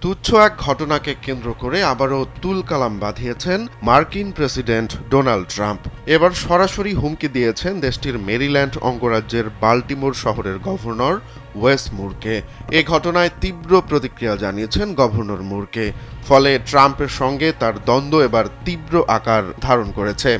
তুচ্ছ এক ঘটনাকে কেন্দ্র করে আবারও তুলকালাম বাঁধিয়েছেন মার্কিন প্রেসিডেন্ট ডোনাল্ড ট্রাম্প। এবার সরাসরি হুমকি দিয়েছেন দেশটির মেরিল্যান্ড অঙ্গরাজ্যের বাল্টিমোর শহরের গভর্নর ওয়েস মুরকে। এ ঘটনায় তীব্র প্রতিক্রিয়া জানিয়েছেন গভর্নর মুরকে। ফলে ট্রাম্পের সঙ্গে তার দ্বন্দ্ব এবার তীব্র আকার ধারণ করেছে।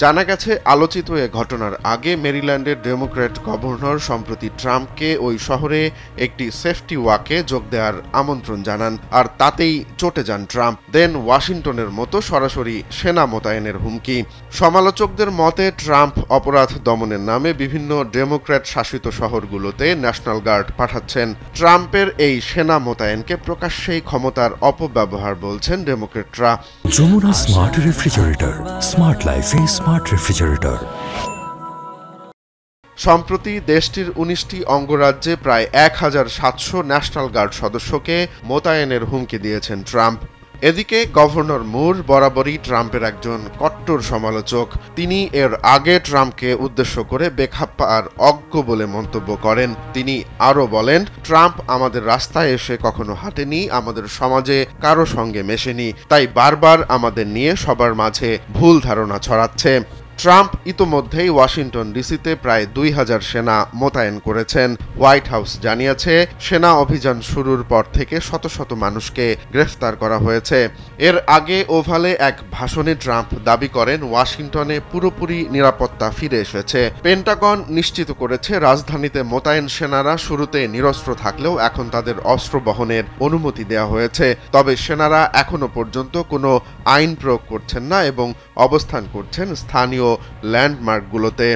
জানা গেছে, আলোচিত এ ঘটনার আগে মেরিল্যান্ডের ডেমোক্র্যাট গভর্নর সম্প্রতি ট্রাম্পকে ওই শহরে একটি সেফটি ওয়াকে যোগ দেওয়ার আমন্ত্রণ জানান, আর তাতেই চটে যান ট্রাম্প। দেন ওয়াশিংটনের মতো সরাসরি সেনা মোতায়েনের হুমকি। সমালোচকদের মতে ট্রাম্প অপরাধ দমনের নামে বিভিন্ন ডেমোক্র্যাট শাসিত শহরগুলোতে ন্যাশনাল গার্ড পাঠাচ্ছেন। ট্রাম্পের এই সেনা মোতায়েনকে প্রকাশ্যেই ক্ষমতার অপব্যবহার বলছেন ডেমোক্র্যাটরা। যমুনা স্মার্ট রেফ্রিজারেটর, স্মার্ট লাইফে স্মার্ট রেফ্রিজারেটর। সম্প্রতি দেশটির ১৯টি অঙ্গরাজ্যে প্রায় ১,৭০০ ন্যাশনাল গার্ড সদস্যকে মোতায়েনের হুমকি দিয়েছেন ট্রাম্প। এদিকে গভর্নর মুর বরাবরই ট্রাম্পের একজন কট্টর সমালোচক। তিনি এর আগে ট্রাম্পকে উদ্দেশ্য করে বেখাপ্পা আর অজ্ঞ বলে মন্তব্য করেন। তিনি আরও বলেন, ট্রাম্প আমাদের রাস্তায় এসে কখনো হাঁটেনি, আমাদের সমাজে কারো সঙ্গে মেশেনি, তাই বারবার আমাদের নিয়ে সবার মাঝে ভুল ধারণা ছড়াচ্ছে। ট্রাম্প ইতোমধ্যেই ওয়াশিংটন ডিসিতে প্রায় ২,০০০ সেনা মোতায়েন করেছেন। হোয়াইট হাউস জানিয়েছে, সেনা অভিযান শুরুর পর থেকে শত শত মানুষকে গ্রেফতার করা হয়েছে। এর আগে ওভালে এক ভাষণে ট্রাম্প দাবি করেন ওয়াশিংটনে পুরোপুরি নিরাপত্তা ফিরে এসেছে। পেন্টাগন নিশ্চিত করেছে রাজধানীতে মোতায়েন সেনারা শুরুতে নিরস্ত্র থাকলেও এখন তাদের অস্ত্র বহনের অনুমতি দেওয়া হয়েছে। তবে সেনারা এখনো পর্যন্ত কোনো আইন প্রয়োগ করছেন না এবং অবস্থান করছেন স্থানীয় ল্যান্ডমার্কগুলোতে।